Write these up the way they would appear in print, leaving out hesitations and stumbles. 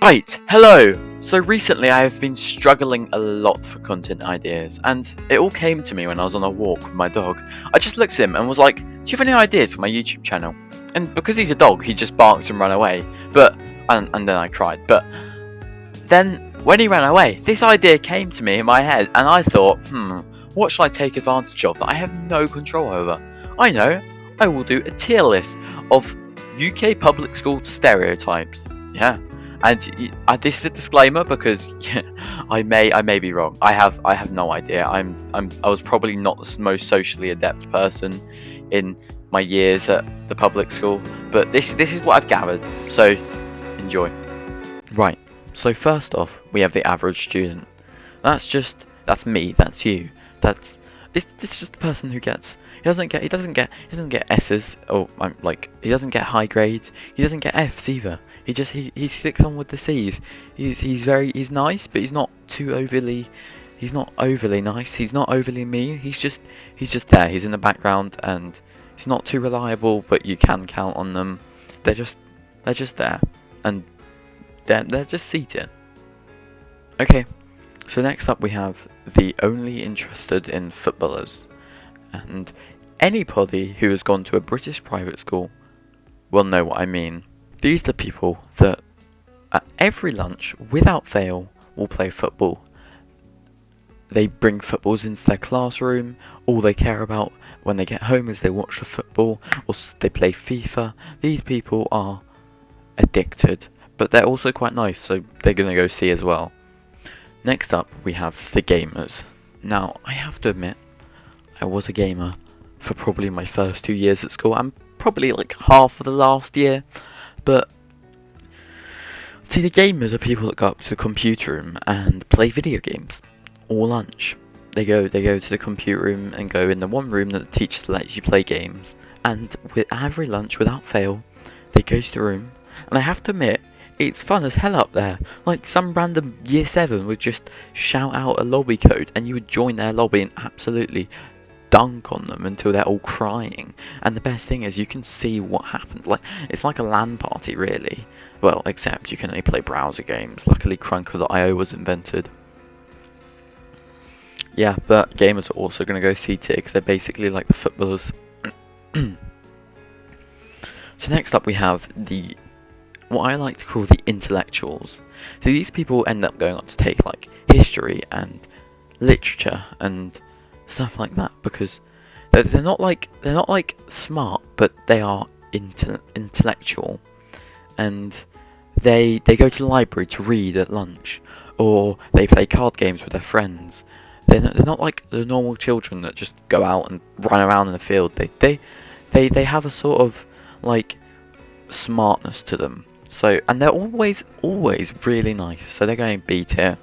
Right, hello! So recently I have been struggling a lot for content ideas, and it all came to me when I was on a walk with my dog. I just looked at him and was like, do you have any ideas for my YouTube channel? And because he's a dog, he just barked and ran away, and then I cried. But then, when he ran away, this idea came to me in my head, and I thought, what shall I take advantage of that I have no control over? I know, I will do a tier list of UK public school stereotypes. Yeah. And this is a disclaimer because I may be wrong. I have no idea. I was probably not the most socially adept person in my years at the public school, but this is what I've gathered. So enjoy. Right. So first off, we have the average student. That's me. That's you. It's just the person who gets. He doesn't get S's or he doesn't get high grades. He doesn't get F's either. He sticks on with the C's. He's nice, but he's not overly nice. He's not overly mean. He's just there. He's in the background and he's not too reliable, but you can count on them. They're just there, and they're just seated. Okay. So next up we have the only interested in footballers, and anybody who has gone to a British private school will know what I mean. These are the people that at every lunch, without fail, will play football. They bring footballs into their classroom. All they care about when they get home is they watch the football or they play FIFA. These people are addicted, but they're also quite nice, so they're going to go see as well. Next up, we have the gamers. Now, I have to admit, I was a gamer for probably my first 2 years at school, and probably like half of the last year, but see, the gamers are people that go up to the computer room and play video games all lunch. They go to the computer room and go in the one room that the teacher lets you play games, and with every lunch, without fail, they go to the room, and I have to admit, it's fun as hell up there. Like, some random year 7 would just shout out a lobby code and you would join their lobby and absolutely dunk on them until they're all crying. And the best thing is you can see what happened. Like, it's like a LAN party, really. Well, except you can only play browser games. Luckily, Crunker.io was invented. Yeah, but gamers are also going to go C tier because they're basically like the footballers. So next up we have what I like to call the intellectuals. So these people end up going on to take like history and literature and stuff like that because they're not like smart, but they are intellectual, and they go to the library to read at lunch, or they play card games with their friends. They're not like the normal children that just go out and run around in the field. They have a sort of like smartness to them. So, and they're always really nice. So they're going B tier.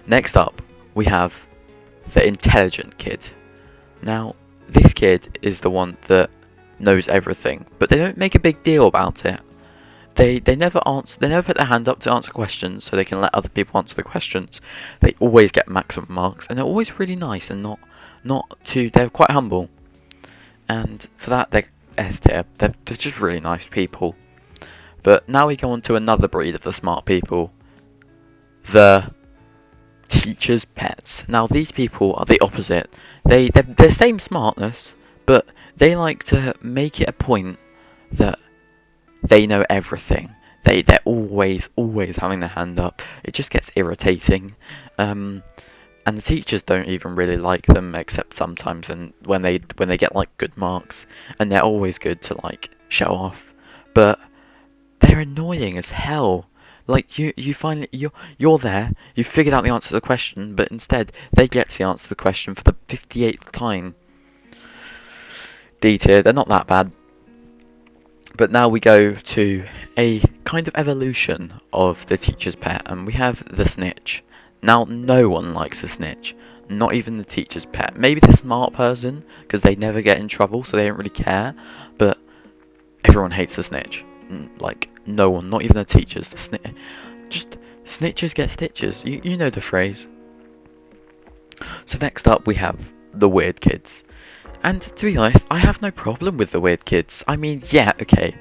Next up, we have the intelligent kid. Now, this kid is the one that knows everything, but they don't make a big deal about it. They never put their hand up to answer questions, so they can let other people answer the questions. They always get maximum marks, and they're always really nice and they're quite humble. And for that, they're S tier. They're just really nice people. But now we go on to another breed of the smart people, the teachers' pets. Now these people are the opposite. They're the same smartness, but they like to make it a point that they know everything. They're always having their hand up. It just gets irritating. And the teachers don't even really like them, except sometimes, and when they get like good marks, and they're always good to like show off, but they're annoying as hell. Like, you finally you're there, you figured out the answer to the question, but instead they get to answer the question for the 58th time. D tier, they're not that bad. But now we go to a kind of evolution of the teacher's pet, and we have the Snitch. Now, no one likes the Snitch, not even the teacher's pet. Maybe the smart person, because they never get in trouble, so they don't really care, but everyone hates the Snitch. Like, no one, not even the teachers. Just snitches get stitches. You know the phrase. So next up we have the weird kids. And to be honest, I have no problem with the weird kids. I mean, yeah, okay,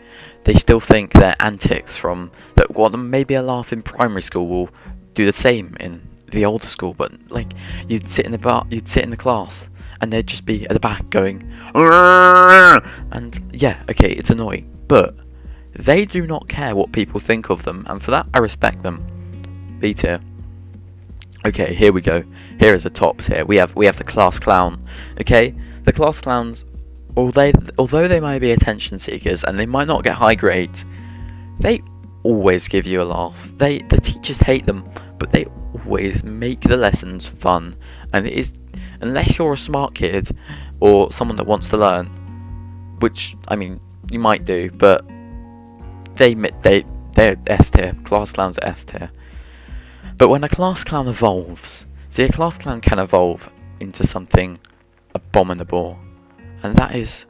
they still think their antics from that got them maybe a laugh in primary school will do the same in the older school. But like, you'd sit in the class, and they'd just be at the back going, and yeah, okay, it's annoying, but they do not care what people think of them, and for that I respect them. B tier. Okay, here we go. Here is the top tier. We have the class clown. Okay, the class clowns, although they might be attention seekers and they might not get high grades, they always give you a laugh. The teachers hate them, but they always make the lessons fun. And it is, unless you're a smart kid or someone that wants to learn, which I mean you might do, but they're S tier. Class clowns are S tier. But when a class clown evolves, see, a class clown can evolve into something abominable, and that is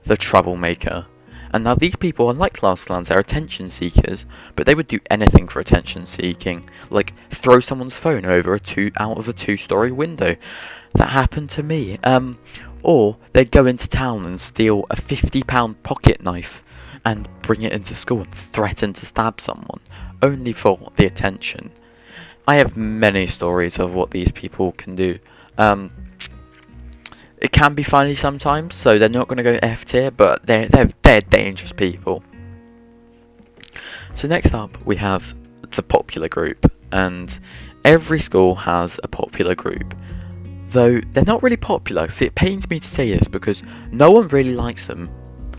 the troublemaker. And now these people, unlike class clowns, they're attention seekers, but they would do anything for attention seeking, like throw someone's phone over out of a 2-story window. That happened to me. Or they'd go into town and steal a £50 pocket knife and bring it into school and threaten to stab someone, only for the attention. I have many stories of what these people can do. It can be funny sometimes, so they're not going to go F tier, but they're dangerous people. So next up we have the popular group, and every school has a popular group, though they're not really popular. See, it pains me to say this because no one really likes them.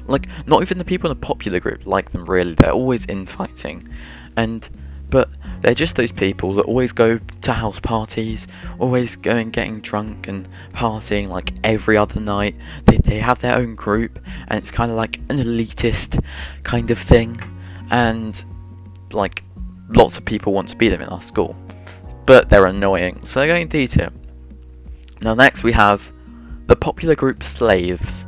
Like, not even the people in the popular group like them really. They're always infighting, but they're just those people that always go to house parties, always going getting drunk and partying like every other night. They have their own group, and it's kind of like an elitist kind of thing, and like lots of people want to be them in our school, but they're annoying, so they're going D tier. Now next we have the popular group slaves.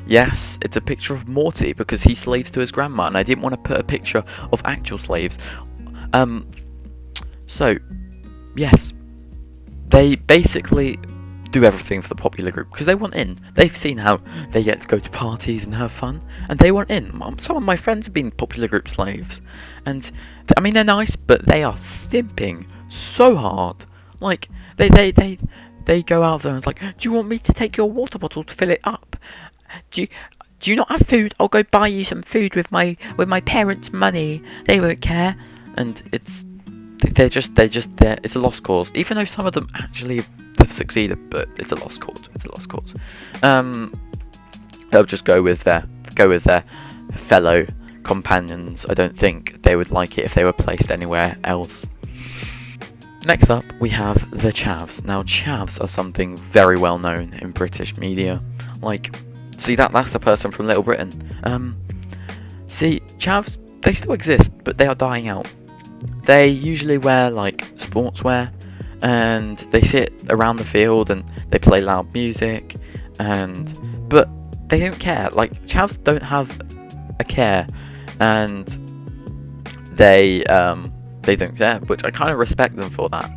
Yes, it's a picture of Morty because he slaves to his grandma, and I didn't want to put a picture of actual slaves. So, yes, they basically do everything for the popular group because they want in. They've seen how they get to go to parties and have fun, and they want in. Some of my friends have been popular group slaves, and I mean, they're nice, but they are stimping so hard. Like, they go out there and it's like, do you want me to take your water bottle to fill it up? Do you not have food? I'll go buy you some food with my parents' money. They won't care. And it's a lost cause. Even though some of them actually have succeeded, but it's a lost cause. They'll just go with their fellow companions. I don't think they would like it if they were placed anywhere else. Next up, we have the Chavs. Now, Chavs are something very well known in British media. Like, see, that's the person from Little Britain. See, Chavs, they still exist, but they are dying out. They usually wear like sportswear, and they sit around the field and they play loud music, but they don't care. Like, Chavs don't have a care, and they don't care, which I kind of respect them for that.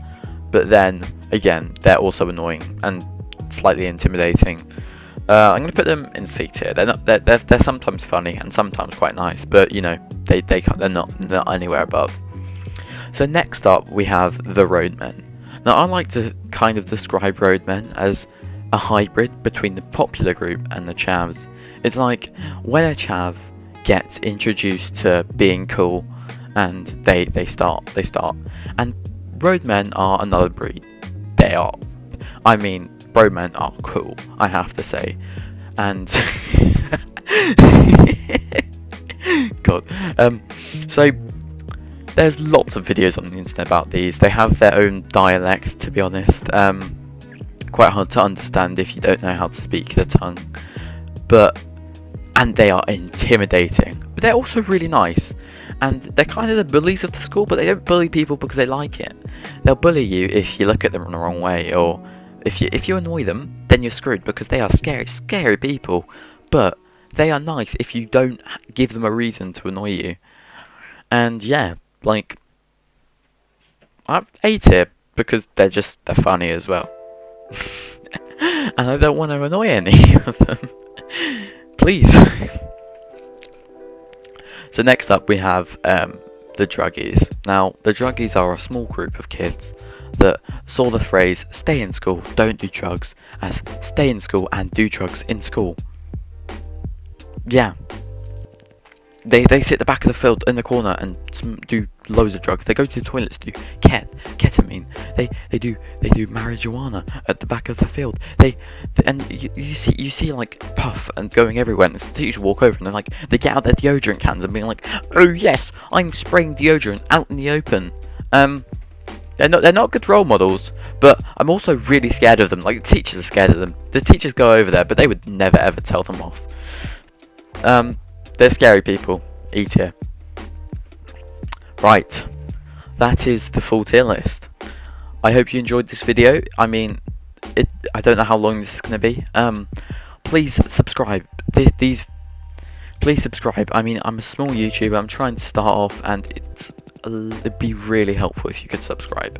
But then again, they're also annoying and slightly intimidating. I'm gonna put them in C tier. They're sometimes funny and sometimes quite nice, but you know, they're not anywhere above. So next up we have the roadmen. Now, I like to kind of describe roadmen as a hybrid between the popular group and the Chavs. It's like when a Chav gets introduced to being cool, and they start, and roadmen are another breed. Roadmen are cool, I have to say, and God, so there's lots of videos on the internet about these. They have their own dialects, to be honest. Quite hard to understand if you don't know how to speak the tongue, and they are intimidating, but they're also really nice. And they're kind of the bullies of the school, but they don't bully people because they like it. They'll bully you if you look at them in the wrong way, or if you annoy them, then you're screwed because they are scary people. But they are nice if you don't give them a reason to annoy you. And yeah, like, I've A tier because they're funny as well. And I don't want to annoy any of them. Please. So next up we have the Druggies. Now, the Druggies are a small group of kids that saw the phrase "stay in school, don't do drugs" as "stay in school and do drugs in school." Yeah. They sit at the back of the field in the corner and do loads of drugs. They go to the toilets to do ketamine. They do marijuana at the back of the field. You see like puff and going everywhere. And the teachers walk over and they get out their deodorant cans and being like, "Oh yes, I'm spraying deodorant out in the open." They're not good role models, but I'm also really scared of them. Like, the teachers are scared of them. The teachers go over there, but they would never ever tell them off. They're scary people. E tier. Right, that is the full tier list. I hope you enjoyed this video. I mean, I don't know how long this is going to be. Please subscribe. Please subscribe. I mean, I'm a small YouTuber. I'm trying to start off, and it'd be really helpful if you could subscribe.